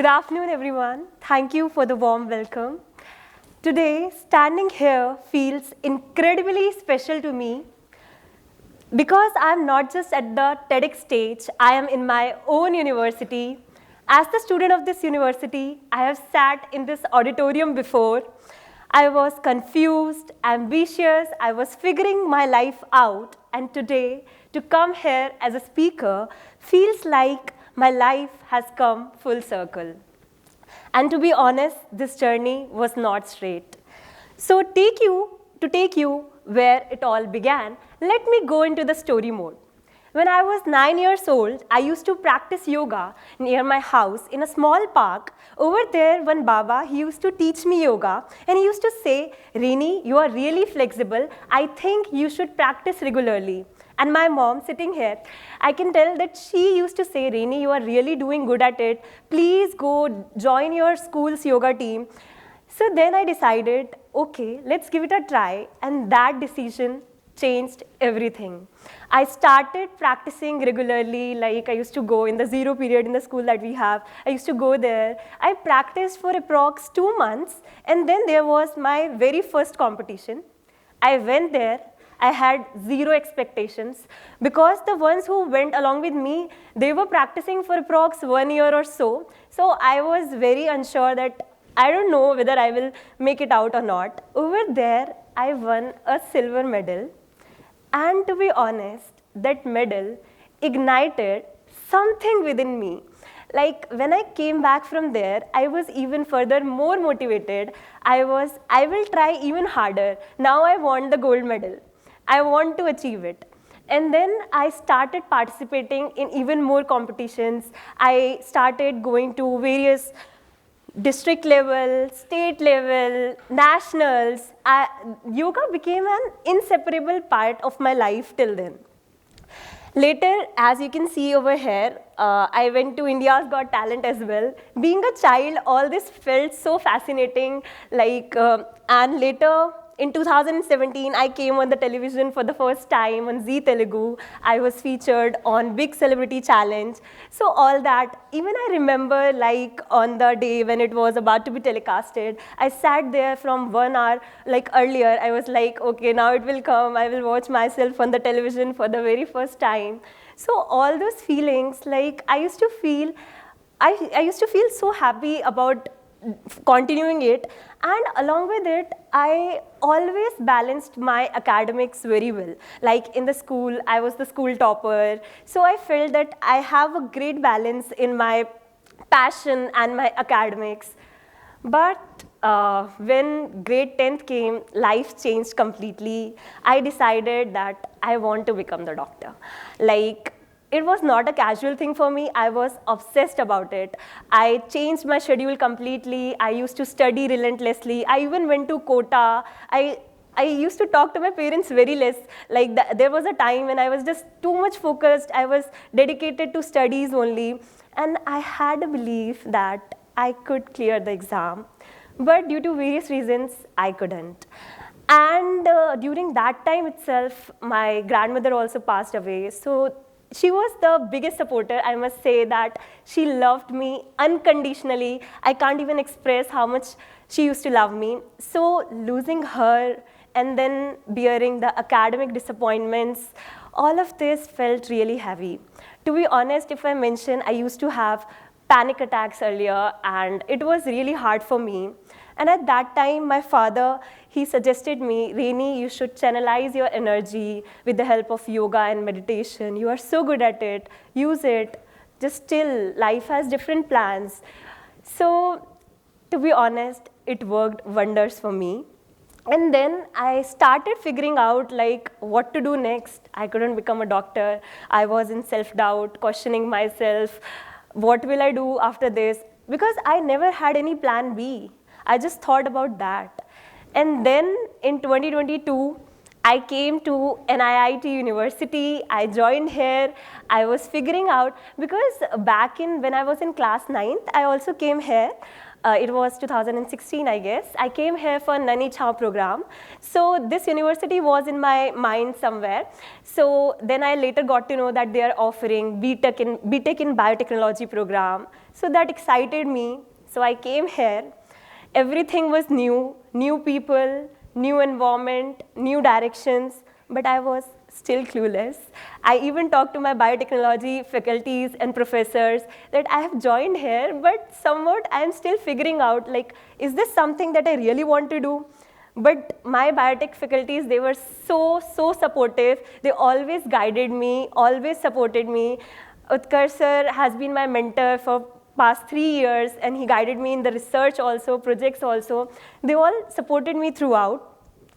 afternoon, everyone. Thank you for the warm welcome. Today, standing here feels incredibly special to me because I'm not just at the TEDx stage, I am in my own university. As the student of this university, I have sat in this auditorium before. I was confused, ambitious, I was figuring my life out, and today, to come here as a speaker feels like my life has come full circle. And to be honest, this journey was not straight. So to take you where it all began, let me go into the story mode. When I was 9 years old, I used to practice yoga near my house in a small park. Over there, one Baba, he used to teach me yoga, and he used to say, "Rainy, you are really flexible. I think you should practice regularly." And my mom sitting here, I can tell that she used to say, "Rainy, you are really doing good at it. Please go join your school's yoga team." So then I decided, okay, let's give it a try. And that decision changed everything. I started practicing regularly, like I used to go in the zero period in the school that we have. I used to go there. I practiced for approx 2 months, and then there was my very first competition. I went there. I had zero expectations because the ones who went along with me, they were practicing for approx 1 year or so. So I was very unsure that I don't know whether I will make it out or not. Over there, I won a silver medal. And to be honest, that medal ignited something within me. Like when I came back from there, I was even further more motivated. I will try even harder. Now I want the gold medal. I want to achieve it. And then I started participating in even more competitions. I started going to various district level, state level, nationals. Yoga became an inseparable part of my life till then. Later, as you can see over here, I went to India's Got Talent as well. Being a child, all this felt so fascinating. And later, in 2017, I came on the television for the first time on Zee Telugu. I was featured on Big Celebrity Challenge. So all that, even I remember like on the day when it was about to be telecasted, I sat there from 1 hour like earlier. I was like, okay, now it will come. I will watch myself on the television for the very first time. So all those feelings, like I used to feel so happy about continuing it, and along with it, I always balanced my academics very well. Like in the school, I was the school topper, so I felt that I have a great balance in my passion and my academics. But when grade 10th came, life changed completely. I decided that I want to become the doctor. Like, it was not a casual thing for me. I was obsessed about it. I changed my schedule completely. I used to study relentlessly. I even went to quota. I used to talk to my parents very less. Like there was a time when I was just too much focused. I was dedicated to studies only. And I had a belief that I could clear the exam. But due to various reasons, I couldn't. And during that time itself, my grandmother also passed away. So she was the biggest supporter. I must say that she loved me unconditionally. I can't even express how much she used to love me. So losing her and then bearing the academic disappointments, all of this felt really heavy. To be honest, if I mention, I used to have panic attacks earlier, and it was really hard for me. And at that time, my father, he suggested me, "Rainy, you should channelize your energy with the help of yoga and meditation. You are so good at it. Use it. Just chill. Life has different plans." So, to be honest, it worked wonders for me. And then I started figuring out like what to do next. I couldn't become a doctor. I was in self-doubt, questioning myself. What will I do after this? Because I never had any plan B. I just thought about that. And then in 2022, I came to NIIT University. I joined here. I was figuring out, because back in when I was in class 9th, I also came here. It was 2016, I guess. I came here for Nani Chha program. So this university was in my mind somewhere. So then I later got to know that they are offering BTech in biotechnology program. So that excited me. So I came here. Everything was new, new people, new environment, new directions, but I was still clueless. I even talked to my biotechnology faculties and professors that I have joined here, but somewhat I am still figuring out, like, is this something that I really want to do? But my biotech faculties, they were so supportive. They always guided me, always supported me. Utkar sir has been my mentor for past 3 years, and he guided me in the research also, projects also. They all supported me throughout.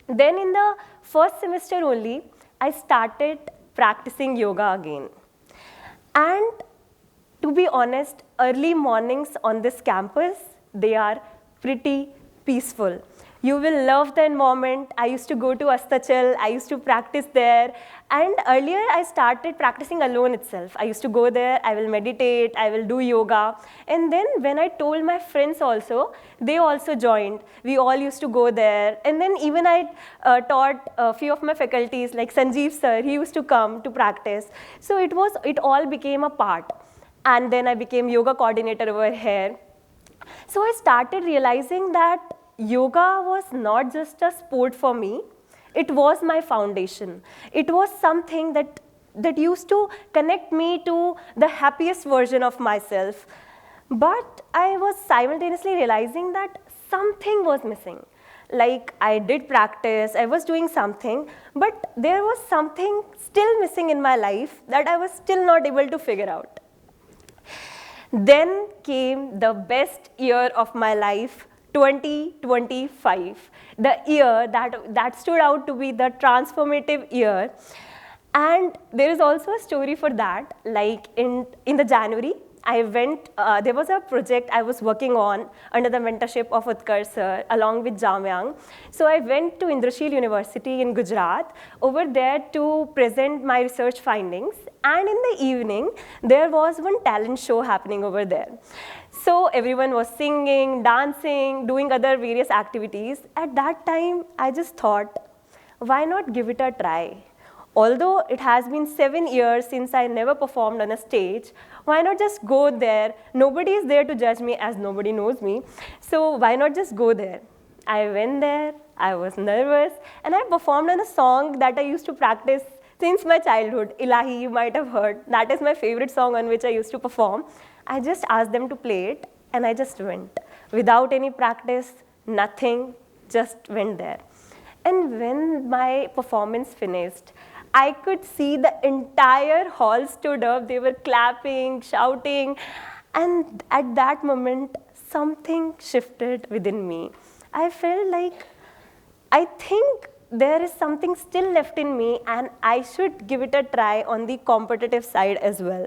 Then in the first semester only, I started practicing yoga again. And to be honest, early mornings on this campus, they are pretty peaceful. You will love the environment. I used to go to Astachal, I used to practice there. And earlier I started practicing alone itself. I used to go there, I will meditate, I will do yoga. And then when I told my friends also, they also joined. We all used to go there. And then even I taught a few of my faculties, like Sanjeev sir, he used to come to practice. So it all became a part. And then I became yoga coordinator over here. So I started realizing that yoga was not just a sport for me, it was my foundation. It was something that used to connect me to the happiest version of myself. But I was simultaneously realizing that something was missing. Like, I did practice, I was doing something, but there was something still missing in my life that I was still not able to figure out. Then came the best year of my life, 2025, the year that stood out to be the transformative year. And there is also a story for that. Like in the January, I went, there was a project I was working on under the mentorship of Utkar sir along with Jamyang. So I went to Indrashil University in Gujarat over there to present my research findings. And in the evening, there was one talent show happening over there. So everyone was singing, dancing, doing other various activities. At that time, I just thought, why not give it a try? Although it has been 7 years since I never performed on a stage, why not just go there? Nobody is there to judge me as nobody knows me. So why not just go there? I went there, I was nervous, and I performed on a song that I used to practice since my childhood. Ilahi, you might have heard. That is my favorite song on which I used to perform. I just asked them to play it, and I just went. Without any practice, nothing, just went there. And when my performance finished, I could see the entire hall stood up. They were clapping, shouting. And at that moment, something shifted within me. I felt like, I think there is something still left in me, and I should give it a try on the competitive side as well.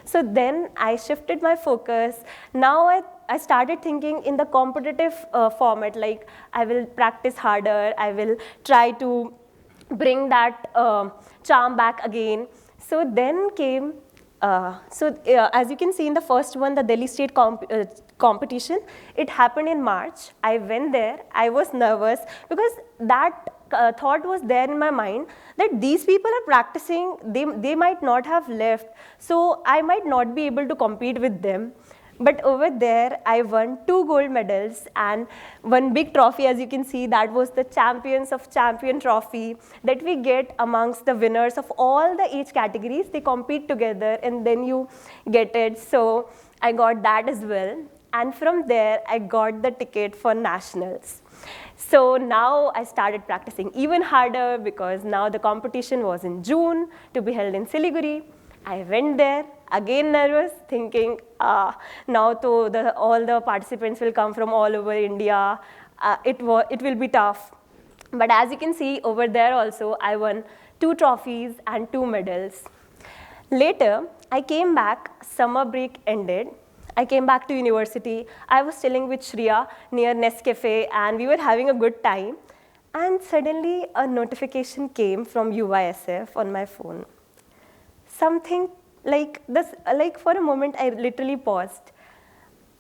So then I shifted my focus. Now I started thinking in the competitive format, like I will practice harder, I will try to bring that charm back again. So then came, as you can see in the first one, the Delhi State competition, it happened in March. I went there, I was nervous because that thought was there in my mind that these people are practicing, they might not have left, so I might not be able to compete with them. But over there, I won 2 gold medals and one big trophy, as you can see, that was the Champions of Champion trophy that we get amongst the winners of all the age categories. They compete together and then you get it. So I got that as well. And from there, I got the ticket for nationals. So now I started practicing even harder because now the competition was in June to be held in Siliguri. I went there, again nervous, thinking, now to all the participants will come from all over India. It will be tough. But as you can see over there also, I won 2 trophies and 2 medals. Later, I came back, summer break ended. I came back to university. I was chilling with Shriya near Nescafe and we were having a good time. And suddenly a notification came from UISF on my phone. Something like this, like for a moment I literally paused.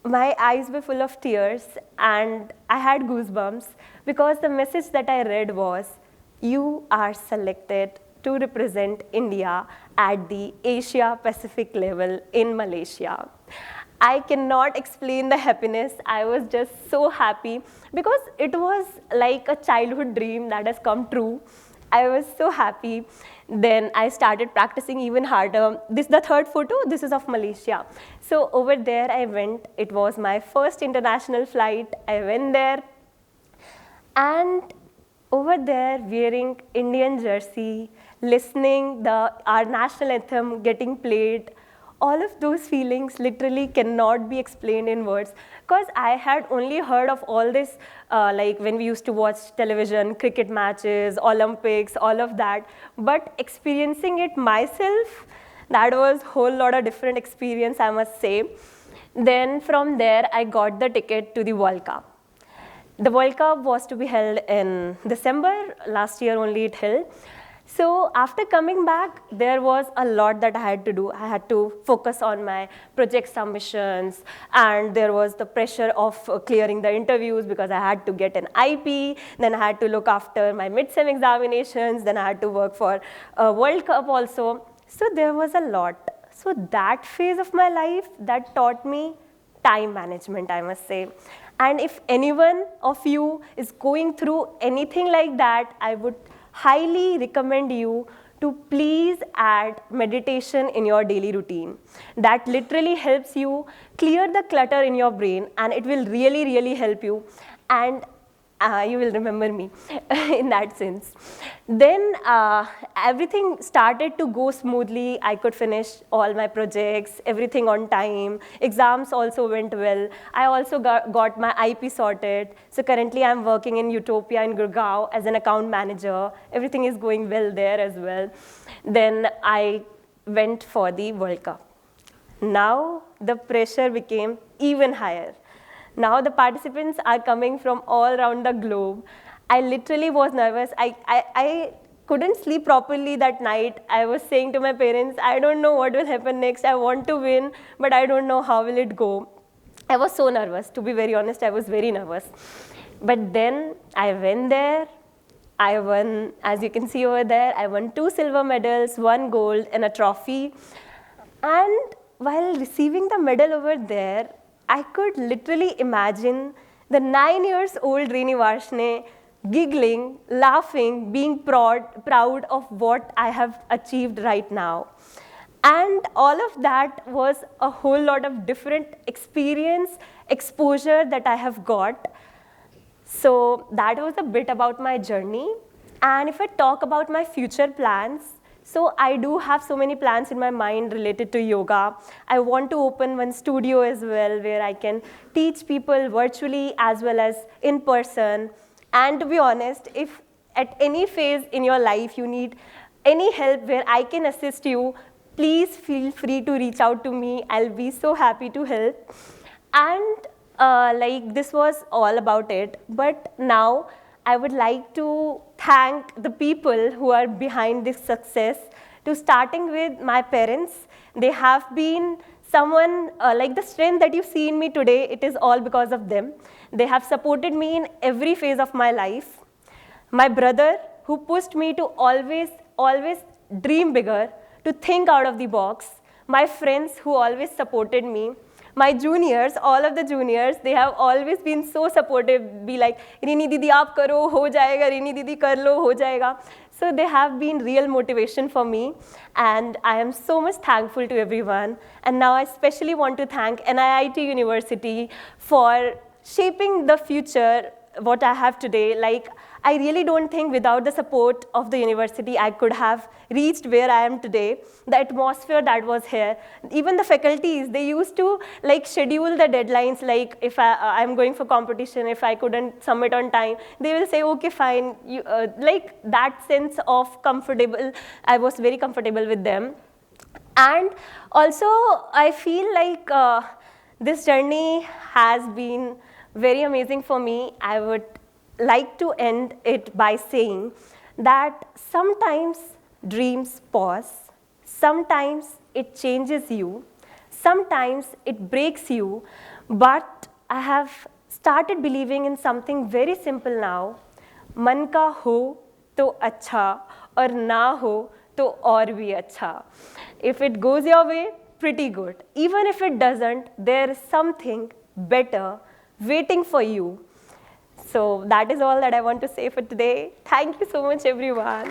my eyes were full of tears and I had goosebumps because the message that I read was, you are selected to represent India at the Asia Pacific level in Malaysia. I cannot explain the happiness. I was just so happy because it was like a childhood dream that has come true. I was so happy. Then I started practicing even harder. This is the third photo. This is of Malaysia. So over there I went. It was my first international flight. I went there. And over there, wearing Indian jersey, listening our national anthem getting played, all of those feelings literally cannot be explained in words. Because I had only heard of all this, like when we used to watch television, cricket matches, Olympics, all of that. But experiencing it myself, that was a whole lot of different experience, I must say. Then from there, I got the ticket to the World Cup. The World Cup was to be held in December, last year only it held. So after coming back, there was a lot that I had to do. I had to focus on my project submissions, and there was the pressure of clearing the interviews because I had to get an IP, then I had to look after my mid-sem examinations, then I had to work for a World Cup also. So there was a lot. So that phase of my life, that taught me time management, I must say. And if anyone of you is going through anything like that, I would highly recommend you to please add meditation in your daily routine. That literally helps you clear the clutter in your brain, and it will really, really help you. And you will remember me in that sense. Then everything started to go smoothly. I could finish all my projects, everything on time. Exams also went well. I also got my IP sorted. So currently I'm working in Utopia in Gurgaon as an account manager. Everything is going well there as well. Then I went for the World Cup. Now the pressure became even higher. Now the participants are coming from all around the globe. I literally was nervous. I couldn't sleep properly that night. I was saying to my parents, I don't know what will happen next. I want to win, but I don't know how will it go. I was so nervous. To be very honest, I was very nervous. But then I went there. I won, as you can see over there, I won 2 silver medals, 1 gold, and a trophy. And while receiving the medal over there, I could literally imagine the 9-year-old Rainy Varshney giggling, laughing, being proud of what I have achieved right now. And all of that was a whole lot of different experience, exposure that I have got. So that was a bit about my journey. And if I talk about my future plans, so I do have so many plans in my mind related to yoga. I want to open one studio as well where I can teach people virtually as well as in person. And to be honest, if at any phase in your life you need any help where I can assist you, please feel free to reach out to me. I'll be so happy to help. And this was all about it. But now I would like to thank the people who are behind this success, to starting with my parents. They have been someone, like the strength that you see in me today, it is all because of them. They have supported me in every phase of my life. My brother, who pushed me to always dream bigger, to think out of the box. My friends who always supported me. My juniors, all of the juniors, they have always been so supportive, be like, Rini Didi, aap karo, ho jayega, Rini Didi, kar lo, ho jayega. So they have been real motivation for me, and I am so much thankful to everyone. And now I especially want to thank NIIT University for shaping the future, what I have today. Like, I really don't think without the support of the university, I could have reached where I am today. The atmosphere that was here, even the faculties, they used to like schedule the deadlines. Like if I'm going for competition, if I couldn't submit on time, they will say, okay, fine. You, like that sense of comfortable, I was very comfortable with them. And also, I feel like this journey has been very amazing for me. I would like to end it by saying that sometimes dreams pause, sometimes it changes you, sometimes it breaks you, But I have started believing in something very simple now. मन का हो तो अच्छा और ना हो तो और भी अच्छा. If it goes your way, pretty good. Even if it doesn't, there is something better waiting for you. So that is all that I want to say for today. Thank you so much, everyone.